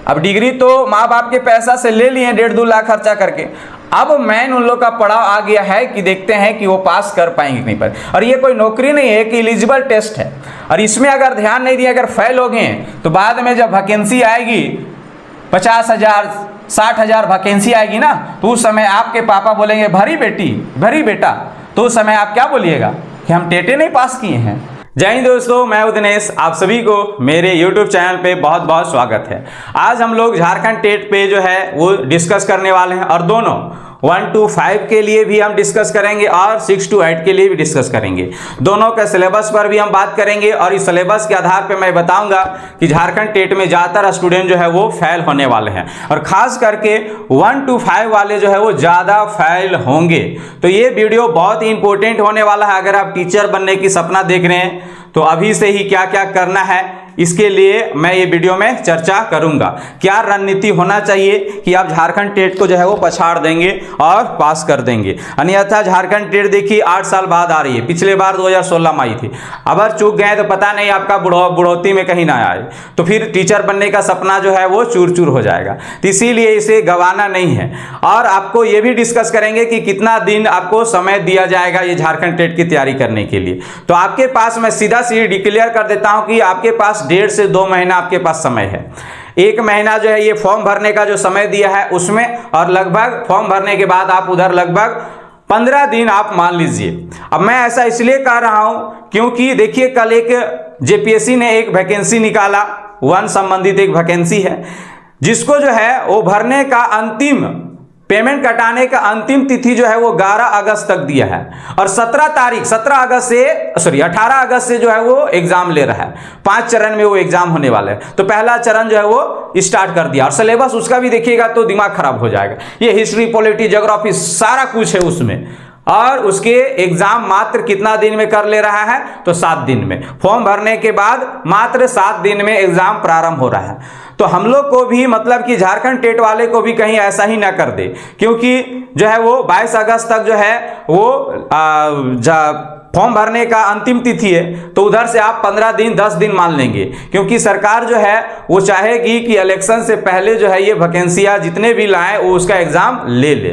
अब डिग्री तो माँ बाप के पैसा से ले लिए 1.5-2 लाख खर्चा करके, अब मेन उन लोग का पड़ाव आ गया है कि देखते हैं कि वो पास कर पाएंगे कि नहीं पाए। और ये कोई नौकरी नहीं है कि एलिजिबल टेस्ट है, और इसमें अगर ध्यान नहीं दिया, अगर फेल हो गए तो बाद में जब वैकेंसी आएगी 50,000 60,000 वैकेंसी आएगी ना, तो उस समय आपके पापा बोलेंगे भरी बेटी भरी बेटा, तो उस समय आप क्या बोलिएगा कि हम टेटे नहीं पास किए हैं। जय हिंद दोस्तों, मैं हूं दिनेश, आप सभी को मेरे YouTube चैनल पे बहुत बहुत स्वागत है। आज हम लोग झारखंड टेट पे जो है वो डिस्कस करने वाले हैं, और दोनों 1 to 5 के लिए भी हम डिस्कस करेंगे और 6 to 8 के लिए भी डिस्कस करेंगे। दोनों के सिलेबस पर भी हम बात करेंगे, और इस सिलेबस के आधार पे मैं बताऊंगा कि झारखंड टेट में ज़्यादातर स्टूडेंट जो है वो फेल होने वाले हैं, और खास करके 1 to 5 वाले जो है वो ज़्यादा फेल होंगे। तो ये वीडियो बहुत ही इंपॉर्टेंट होने वाला है। अगर आप टीचर बनने की सपना देख रहे हैं तो अभी से ही क्या क्या करना है, इसके लिए मैं ये वीडियो में चर्चा करूंगा। क्या रणनीति होना चाहिए कि आप झारखंड टेट को जो है वो पछाड़ देंगे और पास कर देंगे। अन्यथा झारखंड टेट देखिए 8 साल बाद आ रही है, पिछले बार 2016 में आई थी। अगर चूक गए तो पता नहीं आपका बुढ़ौती में कहीं ना आए, तो फिर टीचर बनने का सपना जो है वो चूर चूर हो जाएगा। तो इसीलिए इसे गंवाना नहीं है। और आपको ये भी डिस्कस करेंगे कि कितना दिन आपको समय दिया जाएगा ये झारखंड टेट की तैयारी करने के लिए। तो आपके पास मैं सीधा डिक्लेयर कर देता हूं कि आपके पास 1.5 से 2 महीना आपके पास समय है। 1 महीना जो है ये फॉर्म भरने का जो समय दिया है उसमें, और लगभग फॉर्म भरने के बाद आप उधर लगभग 15 दिन आप मान लीजिए। अब मैं ऐसा इसलिए कह रहा हूं क्योंकि देखिए कल एक जेपीएससी ने एक वैकेंसी निकाला, वन संबंधित एक वैकेंसी है, जिसको जो है वो भरने का अंतिम पेमेंट कटाने का अंतिम तिथि जो है वो 11 अगस्त तक दिया है, और 18 अगस्त से जो है वो एग्जाम ले रहा है। 5 चरण में वो एग्जाम होने वाला है। तो पहला चरण जो है वो स्टार्ट कर दिया, और सिलेबस उसका भी देखिएगा तो दिमाग खराब हो जाएगा। ये हिस्ट्री, पॉलिटी, ज्योग्राफी सारा कुछ है उसमें, और उसके एग्जाम मात्र कितना दिन में कर ले रहा है, तो 7 दिन में। फॉर्म भरने के बाद मात्र 7 दिन में एग्जाम प्रारंभ हो रहा है। तो हम लोग को भी मतलब कि झारखंड टेट वाले को भी कहीं ऐसा ही ना कर दे, क्योंकि जो है वो 22 अगस्त तक जो है वो फॉर्म भरने का अंतिम तिथि है। तो उधर से आप 15 दिन 10 दिन मान लेंगे, क्योंकि सरकार जो है वो चाहेगी कि इलेक्शन से पहले जो है ये वैकेंसियां जितने भी लाएं वो उसका एग्जाम ले ले।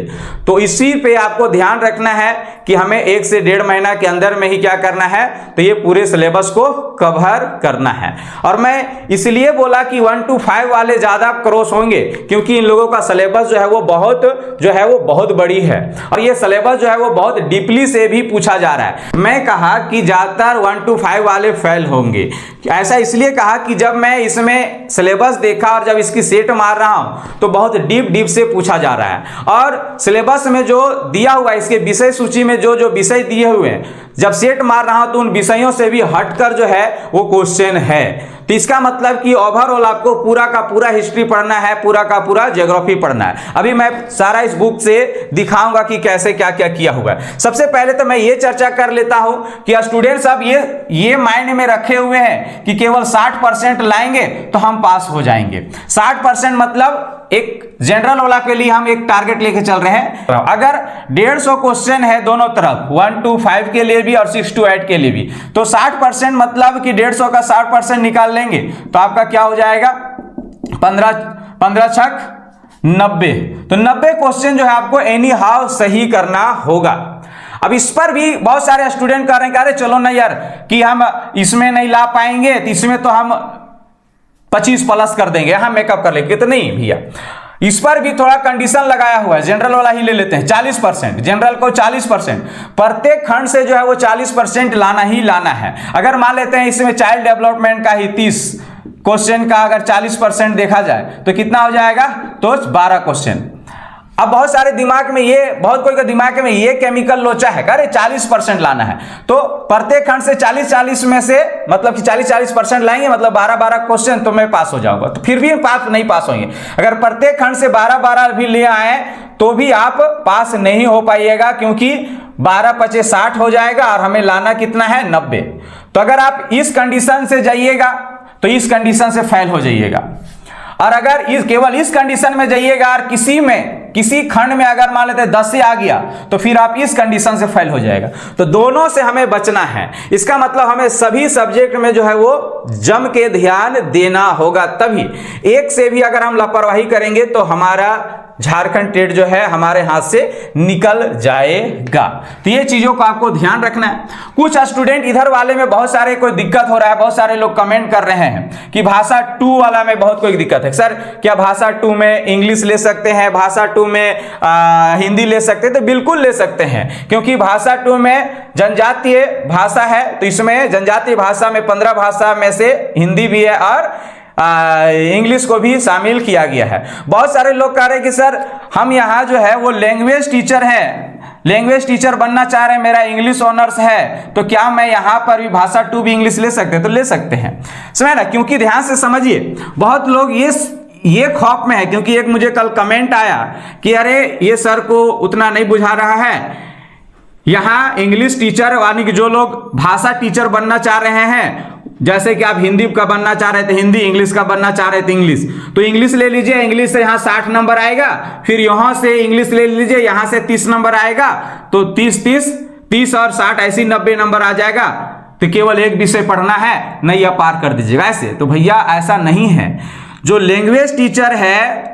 तो इसी पे आपको ध्यान रखना है कि हमें 1 से 1.5 महीना के अंदर में ही क्या करना है, तो ये पूरे सिलेबस को कवर करना है। और मैं इसलिए बोला कि 1 to 5 वाले ज्यादा क्रॉस होंगे, क्योंकि इन लोगों का सिलेबस जो है वो बहुत बड़ी है, और ये सिलेबस जो है वो बहुत डीपली से भी पूछा जा रहा है। मैं कहा कि ज्यादातर 1 to 5 वाले फेल होंगे। ऐसा इसलिए कहा कि जब मैं इसमें सिलेबस देखा और जब इसकी सेट मार रहा हूं तो बहुत डीप से पूछा जा रहा है, और सिलेबस में जो दिया हुआ है, इसके विषय सूची में जो विषय दिए हुए हैं, जब सेट मार रहा हूं तो उन विषयों से भी हटकर जो है वो क्वेश्चन है। तो इसका मतलब कि ओवरऑल आपको पूरा का पूरा हिस्ट्री पढ़ना है, पूरा का पूरा ज्योग्राफी पढ़ना है। अभी मैं सारा इस बुक से दिखाऊंगा कि कैसे क्या क्या किया हुआ है। सबसे पहले तो मैं ये चर्चा कर लेता हूं कि स्टूडेंट्स अब ये माइंड में रखे हुए हैं कि केवल 60% लाएंगे तो हम पास हो जाएंगे। 60% मतलब एक जनरल वाला के लिए हम एक टारगेट लेके चल रहे हैं। अगर 150 क्वेश्चन है दोनों तरफ, 1 to 5 के लिए भी और 6 to 8 के लिए भी, तो 60% मतलब कि 150 का 60% निकाल लेंगे तो आपका क्या हो जाएगा, 15 छक 90। तो 90 क्वेश्चन जो है आपको एनी हाउ सही करना होगा। अब इस पर भी बहुत सारे स्टूडेंट कह रहे हैं, अरे चलो ना यार कि हम इसमें नहीं ला पाएंगे तो इसमें तो हम 25+ कर देंगे, हम मेकअप कर लेंगे। तो नहीं भैया, इस पर भी थोड़ा कंडीशन लगाया हुआ है। जनरल वाला ही ले लेते हैं, 40%, जनरल को 40%, प्रत्येक खंड से जो है वो 40% लाना ही लाना है। अगर मान लेते हैं इसमें चाइल्ड डेवलपमेंट का ही 30 क्वेश्चन का अगर 40% देखा जाए तो कितना हो जाएगा, तो 12 क्वेश्चन। अब बहुत सारे दिमाग में बहुत कोई के दिमाग में ये केमिकल लोचा है, अरे 40% लाना है, तो प्रत्येक खंड से 40-40 में से मतलब कि 40-40% लाएंगे, मतलब 12-12 क्वेश्चन तो मैं पास हो जाऊंगा। तो फिर भी आप नहीं पास होंगे। अगर प्रत्येक खंड से 12-12 भी ले आए तो भी आप पास नहीं हो पाइएगा, क्योंकि 12×5 = 60 हो जाएगा, और हमें लाना कितना है, 90। तो अगर आप इस कंडीशन से जाइएगा तो इस कंडीशन से फेल हो जाइएगा, और अगर केवल इस कंडीशन में जाइएगा और किसी में किसी खंड में अगर मान लेते 10 से आ गया तो फिर आप इस कंडीशन से फेल हो जाएगा। तो दोनों से हमें बचना है। इसका मतलब हमें सभी सब्जेक्ट में जो है वो जम के ध्यान देना होगा, तभी एक से भी अगर हम लापरवाही करेंगे तो हमारा झारखंड टेट जो है हमारे हाथ से निकल जाएगा। तो ये चीजों को आपको ध्यान रखना है। कुछ स्टूडेंट इधर वाले में बहुत सारे कोई दिक्कत हो रहा है, बहुत सारे लोग कमेंट कर रहे हैं कि भाषा 2 वाला में बहुत कोई दिक्कत है। सर क्या भाषा 2 में इंग्लिश ले सकते हैं, भाषा 2 में हिंदी ले सकते हैं? तो बिल्कुल ले सकते हैं, क्योंकि भाषा 2 में जनजातीय भाषा है, तो इसमें जनजातीय भाषा में 15 भाषा में से हिंदी भी है और इंग्लिश को भी शामिल किया गया है। बहुत सारे लोग कह रहे हैं कि सर हम यहाँ जो है वो लैंग्वेज टीचर हैं, लैंग्वेज टीचर बनना चाह रहे हैं, मेरा इंग्लिश ऑनर्स है, तो क्या मैं यहाँ पर भी भाषा 2 भी इंग्लिश ले सकते हैं? तो ले सकते हैं, समझे ना। क्योंकि ध्यान से समझिए, बहुत लोग ये खौफ में है, क्योंकि एक मुझे कल कमेंट आया कि अरे ये सर को उतना नहीं बुझा रहा है, यहाँ इंग्लिश टीचर यानी कि जो लोग भाषा टीचर बनना चाह रहे हैं, जैसे कि आप हिंदी का बनना चाह रहे थे हिंदी, इंग्लिश का बनना चाह रहे थे इंग्लिश, तो इंग्लिश ले लीजिए, इंग्लिश से यहाँ 60 नंबर आएगा, फिर यहाँ से इंग्लिश ले लीजिए, यहाँ से 30 नंबर आएगा, तो 30 और 60 ऐसी 90 नंबर आ जाएगा, तो केवल एक विषय पढ़ना है, नहीं आप पार कर दीजिएगा ऐसे। तो भैया ऐसा नहीं है। जो लैंग्वेज टीचर है,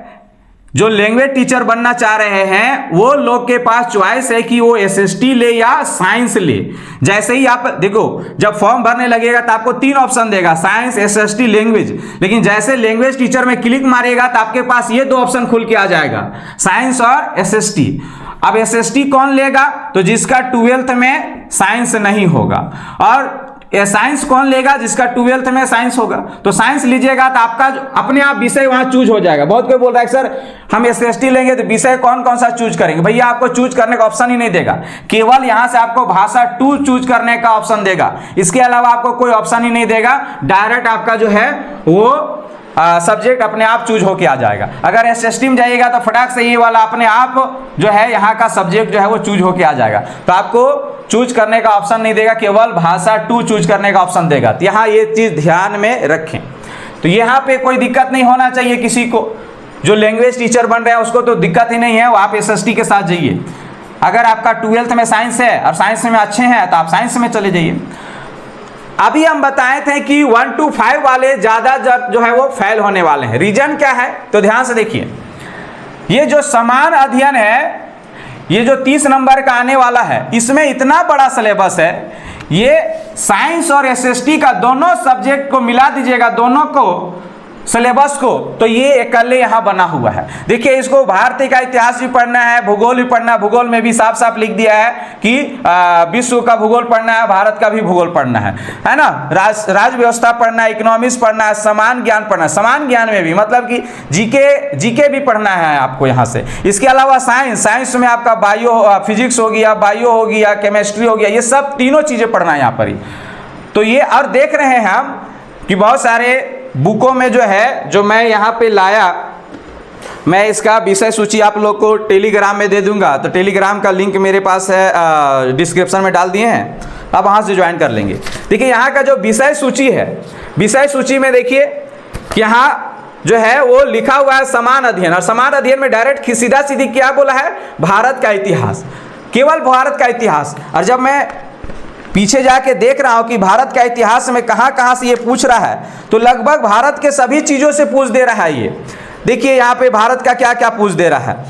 जो लैंग्वेज टीचर बनना चाह रहे हैं, वो लोग के पास चॉइस है कि वो एसएसटी ले या साइंस ले। जैसे ही आप देखो, जब फॉर्म भरने लगेगा तो आपको 3 ऑप्शन देगा, साइंस, एसएसटी, लैंग्वेज। लेकिन जैसे लैंग्वेज टीचर में क्लिक मारेगा तो आपके पास ये 2 ऑप्शन खुल के आ जाएगा, साइंस और एसएसटी। अब एसएसटी कौन लेगा? तो जिसका 12th में साइंस नहीं होगा। और साइंस कौन लेगा? जिसका 12th में साइंस होगा। तो साइंस लीजिएगा तो आपका अपने आप विषय वहां चूज हो जाएगा। बहुत कोई बोल रहा है सर हम एसएसटी लेंगे तो विषय कौन कौन सा चूज करेंगे? भैया आपको चूज करने का ऑप्शन ही नहीं देगा, केवल यहां से आपको भाषा 2 चूज करने का ऑप्शन देगा। इसके अलावा आपको कोई ऑप्शन ही नहीं देगा, डायरेक्ट आपका जो है वो सब्जेक्ट अपने आप चूज होके आ जाएगा। अगर एसएसटी में जाइएगा तो फटाक से ये वाला अपने आप जो है यहाँ का सब्जेक्ट जो है वो चूज होके आ जाएगा। तो आपको चूज करने का ऑप्शन नहीं देगा, केवल भाषा 2 चूज करने का ऑप्शन देगा। तो यहाँ ये चीज ध्यान में रखें। तो यहाँ पे कोई दिक्कत नहीं होना चाहिए किसी को। जो लैंग्वेज टीचर बन रहे हैं उसको तो दिक्कत ही नहीं है, वो आप एसएसटी के साथ जाइए। अगर आपका 12th में साइंस है और साइंस में अच्छे हैं तो आप साइंस में चले जाइए। अभी हम बताए थे कि 1 to 5 वाले ज्यादा जो है वो फेल होने वाले हैं। रीजन क्या है? तो ध्यान से देखिए, ये जो समान अध्ययन है, ये जो 30 नंबर का आने वाला है, इसमें इतना बड़ा सिलेबस है। ये साइंस और एसएसटी का दोनों सब्जेक्ट को मिला दीजिएगा, दोनों को सिलेबस को, तो ये अकेले यहाँ बना हुआ है। देखिए इसको भारतीय का इतिहास भी पढ़ना है, भूगोल भी पढ़ना है। भूगोल में भी साफ साफ लिख दिया है कि विश्व का भूगोल पढ़ना है, भारत का भी भूगोल पढ़ना है ना। राज व्यवस्था पढ़ना है, इकोनॉमिक्स पढ़ना है, समान ज्ञान पढ़ना है। समान ज्ञान में भी मतलब कि जीके भी पढ़ना है आपको यहाँ से। इसके अलावा साइंस में आपका फिजिक्स हो गया, बायो हो गया, केमिस्ट्री हो गया, ये सब तीनों चीजें पढ़ना है यहाँ पर ही। तो ये और देख रहे हैं हम कि बहुत सारे बुकों में जो है, जो मैं यहाँ पे लाया, मैं इसका विषय सूची आप लोग को टेलीग्राम में दे दूंगा। तो टेलीग्राम का लिंक मेरे पास है, डिस्क्रिप्शन में डाल दिए हैं, आप वहाँ से ज्वाइन कर लेंगे। देखिए यहाँ का जो विषय सूची है, विषय सूची में देखिए यहाँ जो है वो लिखा हुआ है समान अध्ययन। और समान अध्ययन में डायरेक्ट सीधा सीधी क्या बोला है? भारत का इतिहास, केवल भारत का इतिहास। और जब मैं पीछे जाके देख रहा हूं कि भारत का इतिहास में कहां कहां से ये पूछ रहा है, तो लगभग भारत के सभी चीजों से पूछ दे रहा है ये। देखिए यहाँ पे भारत का क्या क्या पूछ दे रहा है,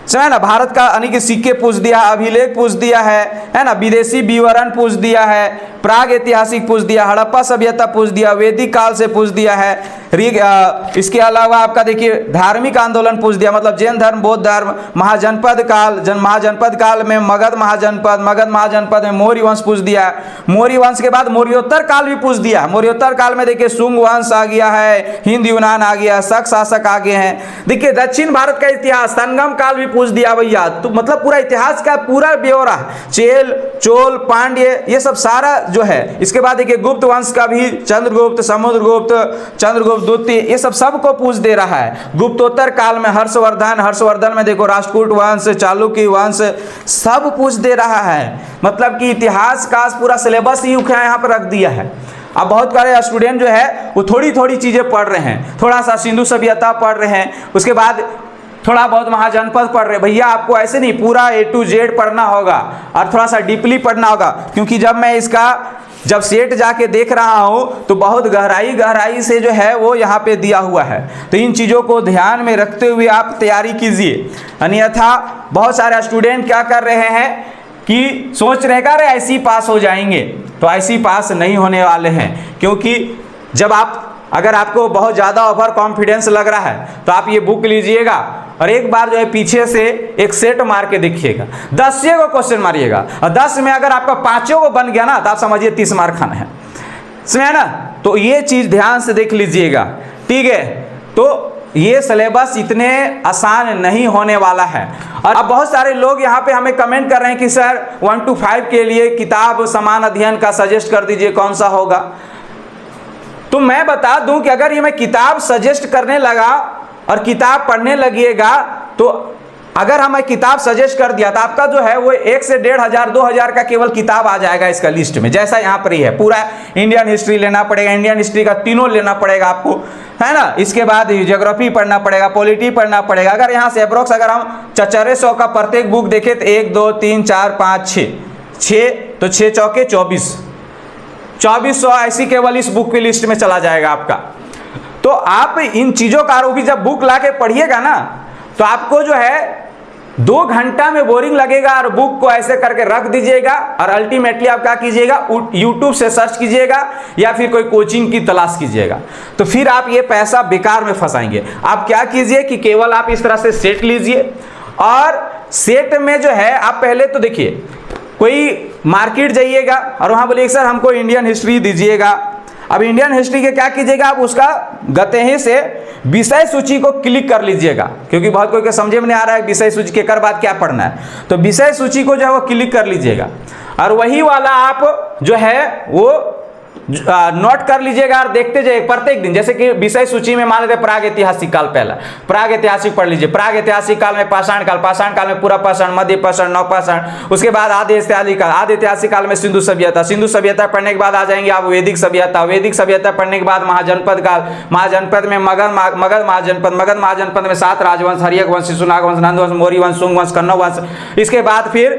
समझे ना। भारत का अनेक सिक्के पूछ दिया, अभिलेख पूछ दिया है ना, विदेशी विवरण पूछ दिया है, प्राग ऐतिहासिक पूछ दिया, हड़प्पा सभ्यता पूछ दिया, वैदिक काल से पूछ दिया है। इसके अलावा आपका देखिए धार्मिक आंदोलन पूछ दिया, मतलब जैन धर्म, बौद्ध धर्म, महाजनपद काल में मगध महाजनपद में मौर्य वंश पूछ दिया। मौर्य वंश के बाद मौर्योत्तर काल भी पूछ दिया। मौर्योत्तर काल में देखिए शुंग वंश आ गया है, हिंद यूनान आ गया, शक शासक आ गए हैं। देखिए दक्षिण भारत का इतिहास, संगम काल भी पूछ दिया भैया। तो मतलब पूरा इतिहास का पूरा ब्यौरा, चोल पांड्य, ये सब सारा जो है। इसके बाद देखिए गुप्त वंश का भी, चंद्रगुप्त, चंद्रगुप्त द्वितीय, ये सबको पूछ दे रहा है। गुप्तोत्तर काल में हर्षवर्धन में देखो राष्ट्रकूट वंश, चालुक्य वंश, सब पूछ दे रहा है। मतलब कि इतिहास का पूरा सिलेबस ही यहाँ पर रख दिया है। अब बहुत सारे स्टूडेंट जो है वो थोड़ी थोड़ी चीजें पढ़ रहे हैं, थोड़ा सा सिंधु सभ्यता पढ़ रहे हैं, उसके बाद थोड़ा बहुत महाजनपद पढ़ रहे, भैया आपको ऐसे नहीं पूरा A to Z पढ़ना होगा और थोड़ा सा डीपली पढ़ना होगा, क्योंकि जब मैं इसका जब सेट जाके देख रहा हूँ तो बहुत गहराई से जो है वो यहाँ पे दिया हुआ है। तो इन चीज़ों को ध्यान में रखते हुए आप तैयारी कीजिए, अन्यथा बहुत सारे स्टूडेंट क्या कर रहे हैं कि सोच रहे हैं ऐसे ही पास हो जाएंगे, तो ऐसे ही पास नहीं होने वाले हैं। क्योंकि जब अगर आपको बहुत ज़्यादा ओवर कॉन्फिडेंस लग रहा है तो आप ये बुक लीजिएगा और एक बार जो है पीछे से एक सेट मार के देखिएगा, 10 को क्वेश्चन मारिएगा और 10 में अगर आपका 5 को बन गया ना तो आप समझिए 30 मार्क खाना है, समझे ना। तो ये चीज़ ध्यान से देख लीजिएगा, ठीक है। तो ये सिलेबस इतने आसान नहीं होने वाला है। और अब बहुत सारे लोग यहाँ पे हमें कमेंट कर रहे हैं कि सर 1 to 5 के लिए किताब समान अध्ययन का सजेस्ट कर दीजिए, कौन सा होगा। तो मैं बता दूं कि अगर ये मैं किताब सजेस्ट करने लगा और किताब पढ़ने लगिएगा, तो अगर हमें किताब सजेस्ट कर दिया तो आपका जो है वो 1 से 1,500 2,000 का केवल किताब आ जाएगा इसका लिस्ट में, जैसा यहाँ पर ही है। पूरा इंडियन हिस्ट्री लेना पड़ेगा, इंडियन हिस्ट्री का तीनों लेना पड़ेगा आपको, है ना। इसके बाद ज्योग्राफी पढ़ना पड़ेगा, पॉलिटी पढ़ना पड़ेगा। अगर यहाँ से अप्रोक्स अगर हम 400 का प्रत्येक बुक देखें तो 1 2 3 4 5 6 तो 6 चौके 2400 ऐसी केवल इस बुक की लिस्ट में चला जाएगा आपका। तो आप इन चीज़ों का भी जब बुक ला के पढ़िएगा ना तो आपको जो है 2 घंटा में बोरिंग लगेगा, और बुक को ऐसे करके रख दीजिएगा और अल्टीमेटली आप क्या कीजिएगा, यूट्यूब से सर्च कीजिएगा या फिर कोई कोचिंग की तलाश कीजिएगा। तो फिर आप ये पैसा बेकार में फंसाएंगे। आप क्या कीजिए कि केवल आप इस तरह से सेट लीजिए, और सेट में जो है आप पहले तो देखिए कोई मार्केट जाइएगा और वहाँ बोलिए सर हमको इंडियन हिस्ट्री दीजिएगा। अब इंडियन हिस्ट्री के क्या कीजिएगा, आप उसका गते ही से विषय सूची को क्लिक कर लीजिएगा, क्योंकि बहुत कोई के समझे में नहीं आ रहा है विषय सूची के कर बाद क्या पढ़ना है। तो विषय सूची को जो है वो क्लिक कर लीजिएगा और वही वाला आप जो है वो नोट कर लीजिएगा और देखते जाइए प्रत्येक दिन। जैसे कि विषय सूची में मान लेते प्राग ऐतिहासिक काल, पहला प्राग ऐतिहासिक पढ़ लीजिए। प्राग ऐतिहासिक काल में पाषाण काल में पूरा पाषाण, मध्य पाषाण, नवपाषाण, उसके बाद आदि ऐतिहासिक काल में सिंधु सभ्यता पढ़ने के बाद आ जाएंगे आप वैदिक सभ्यता पढ़ने के बाद महाजनपद काल, महाजनपद में मगध महाजनपद में 7 राजवंश, हर्यक वंश, शिशुनाग वंश, नंद वंश, मौर्य वंश, शुंग वंश, कन्नौ वंश। इसके बाद फिर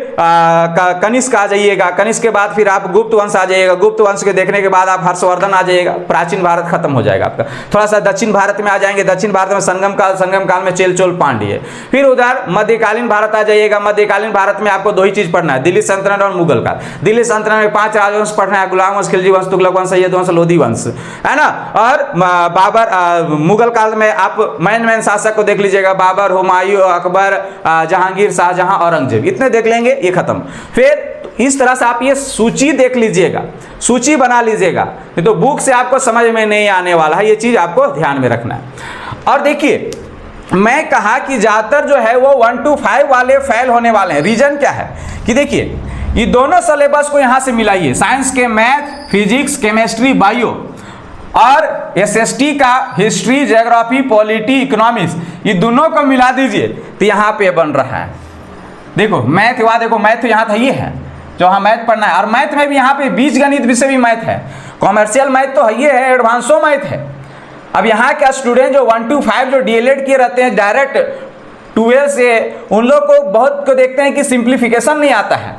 कनिष्क आ जाइएगा, कनिष्क के बाद फिर आप गुप्त वंश आ जाइएगा, गुप्त वंश के देखने के बाद आप हर्षवर्धन आ जाइएगा, प्राचीन भारत खत्म हो जाएगा आपका। थोड़ा सा दक्षिण भारत में आ जाएंगे, दक्षिण भारत में संगम काल में चेल चोल पांड्य। फिर उधर मध्यकालीन भारत आ जाइएगा, मध्यकालीन भारत में आपको 2 ही चीज पढ़ना है, दिल्ली सल्तनत और मुगल काल। दिल्ली सल्तनत में 5 राजवंश पढ़ना है, गुलाम वंश, खिलजी वंश, तुगलक वंश, सैयद वंश, लोधी वंश, है ना। और बाबर मुगल काल में आप मेन शासक को देख लीजिएगा, बाबर, हुमायूं, अकबर, जहांगीर, शाहजहां, औरंगजेब, इतने देख लेंगे, ये खत्म। फिर इस तरह से आप ये सूची देख लीजिएगा, सूची बना लीजिएगा, नहीं तो बुक से आपको समझ में नहीं आने वाला है। ये चीज आपको ध्यान में रखना है। और देखिए मैं कहा कि ज्यादातर जो है वो 1 to 5 वाले फेल होने वाले हैं। रीजन क्या है कि देखिए ये दोनों सिलेबस को यहां से मिलाइए, साइंस के मैथ, फिजिक्स, केमिस्ट्री, बायो, और SST का हिस्ट्री, ज्योग्राफी, पॉलिटी, इकोनॉमिक्स, ये दोनों को मिला दीजिए तो यहाँ पे बन रहा है। देखो मैथ हुआ, देखो मैथ यहाँ था, ये है जो हाँ मैथ पढ़ना है। और मैथ में भी यहाँ पे बीज गणित विषय भी मैथ है, कॉमर्शियल मैथ तो है, ये है एडवांसो मैथ है। अब यहाँ के स्टूडेंट जो 1 to 5 जो DLED किए रहते हैं डायरेक्ट 12 से, उन लोग को बहुत को देखते हैं कि सिंप्लीफिकेशन नहीं आता है।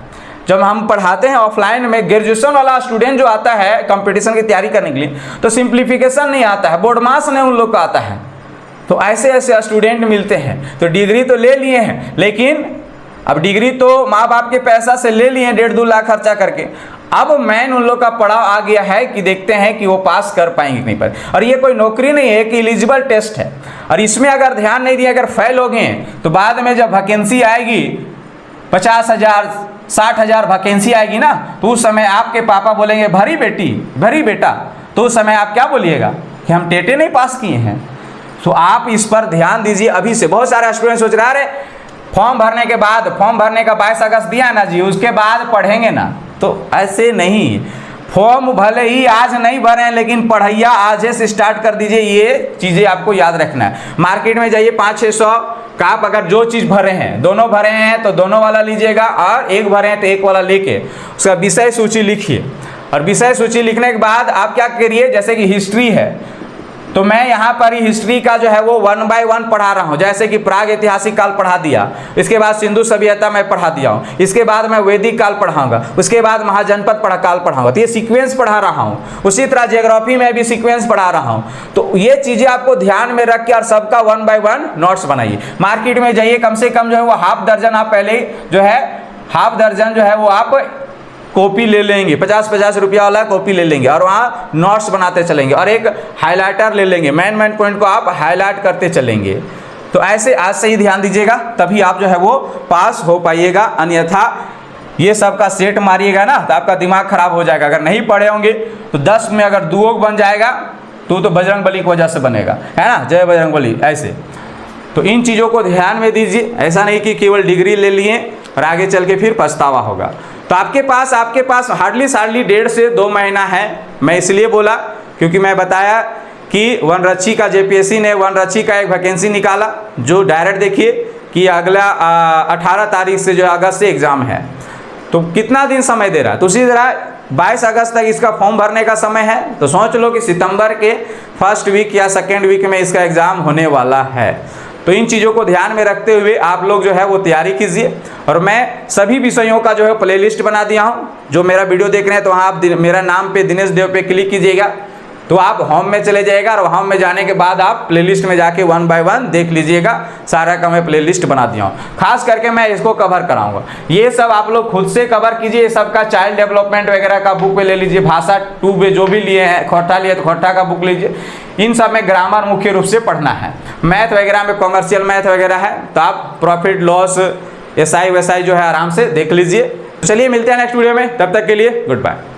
जब हम पढ़ाते हैं ऑफलाइन में, ग्रेजुएशन वाला स्टूडेंट जो आता है कंपटीशन की तैयारी करने के लिए, तो सिंप्लीफिकेशन नहीं आता है, बोर्ड मास नहीं उन लोग को आता है। तो ऐसे स्टूडेंट मिलते हैं। तो डिग्री तो ले लिए हैं, लेकिन अब डिग्री तो माँ बाप के पैसा से ले लिए 1.5-2 लाख खर्चा करके, अब मेन उन लोग का पड़ाव आ गया है कि देखते हैं कि वो पास कर पाएंगे कि नहीं पाए। और ये कोई नौकरी नहीं है कि एलिजिबल टेस्ट है, और इसमें अगर ध्यान नहीं दिया, अगर फेल हो गए तो बाद में जब वैकेंसी आएगी 50,000 60,000 वैकेंसी आएगी ना, तो उस समय आपके पापा बोलेंगे भरी बेटा, तो उस समय आप क्या बोलिएगा कि हम टेटे नहीं पास किए हैं। तो आप इस पर ध्यान दीजिए अभी से। बहुत सारे स्टूडेंट सोच रहे हैं फॉर्म भरने के बाद, फॉर्म भरने का 22 अगस्त दिया ना जी, उसके बाद पढ़ेंगे ना, तो ऐसे नहीं। फॉर्म भले ही आज नहीं भरे, लेकिन पढ़ैया आज से स्टार्ट कर दीजिए। ये चीज़ें आपको याद रखना है। मार्केट में जाइए 500-600 का आप अगर जो चीज़ भरे हैं, दोनों भरे हैं तो दोनों वाला लीजिएगा, और एक भरे हैं तो एक वाला लेके उसका विषय सूची लिखिए। और विषय सूची लिखने के बाद आप क्या करिए, जैसे कि हिस्ट्री है, तो मैं यहाँ पर ही हिस्ट्री का जो है वो 1 बाय 1 पढ़ा रहा हूँ। जैसे कि प्राग ऐतिहासिक काल पढ़ा दिया, इसके बाद सिंधु सभ्यता मैं पढ़ा दिया हूँ, इसके बाद मैं वैदिक काल पढ़ाऊंगा, उसके बाद महाजनपद काल पढ़ाऊंगा। तो ये सीक्वेंस पढ़ा रहा हूँ। उसी तरह ज्योग्राफी में भी सीक्वेंस पढ़ा रहा हूँ। तो ये चीज़ें आपको ध्यान में रख के और सबका 1 बाय 1 नोट्स बनाइए। मार्केट में जाइए, कम से कम जो है वो हाफ दर्जन आप पहले जो है हाफ दर्जन जो है वो आप कॉपी ले लेंगे, 50-50 रुपया वाला कॉपी ले लेंगे और वहाँ नोट्स बनाते चलेंगे और एक हाइलाइटर ले लेंगे, मेन पॉइंट को आप हाईलाइट करते चलेंगे। तो ऐसे आज से ही ध्यान दीजिएगा, तभी आप जो है वो पास हो पाइएगा। अन्यथा ये सब का सेट मारिएगा ना तो आपका दिमाग खराब हो जाएगा। अगर नहीं पढ़े होंगे तो 10 में अगर 2 बन जाएगा तो बजरंगबली की वजह से बनेगा, है ना, जय बजरंगबली। ऐसे तो इन चीज़ों को ध्यान में दीजिए। ऐसा नहीं कि केवल डिग्री ले लिए और आगे चल के फिर पछतावा होगा। तो आपके पास हार्डली 1.5 से 2 महीना है। मैं इसलिए बोला क्योंकि मैं बताया कि वनरक्षी का जेपीएससी ने वनरक्षी का एक वैकेंसी निकाला, जो डायरेक्ट देखिए कि अगला 18 तारीख से जो अगस्त से एग्ज़ाम है। तो कितना दिन समय दे रहा है, तो उसी तरह 22 अगस्त तक इसका फॉर्म भरने का समय है। तो सोच लो कि सितंबर के फर्स्ट वीक या सेकेंड वीक में इसका एग्ज़ाम होने वाला है। तो इन चीज़ों को ध्यान में रखते हुए आप लोग जो है वो तैयारी कीजिए। और मैं सभी विषयों का जो है प्लेलिस्ट बना दिया हूँ। जो मेरा वीडियो देख रहे हैं तो वहाँ आप मेरा नाम पे दिनेश देव पे क्लिक कीजिएगा तो आप होम में चले जाएगा और होम में जाने के बाद आप प्लेलिस्ट में जाके 1 बाय 1 देख लीजिएगा। सारा का मैं प्लेलिस्ट बना दिया हूँ। खास करके मैं इसको कवर कराऊंगा। ये सब आप लोग खुद से कवर कीजिए। ये सब का चाइल्ड डेवलपमेंट वगैरह का बुक पे ले लीजिए, भाषा 2 पे जो भी लिए हैं, खोटा लिए तो खोटा का बुक लीजिए। इन सब में ग्रामर मुख्य रूप से पढ़ना है। मैथ वगैरह में कॉमर्शियल मैथ वगैरह है तो आप प्रॉफिट लॉस एसआई वैसाई जो है आराम से देख लीजिए। चलिए मिलते हैं नेक्स्ट वीडियो में, तब तक के लिए गुड बाय।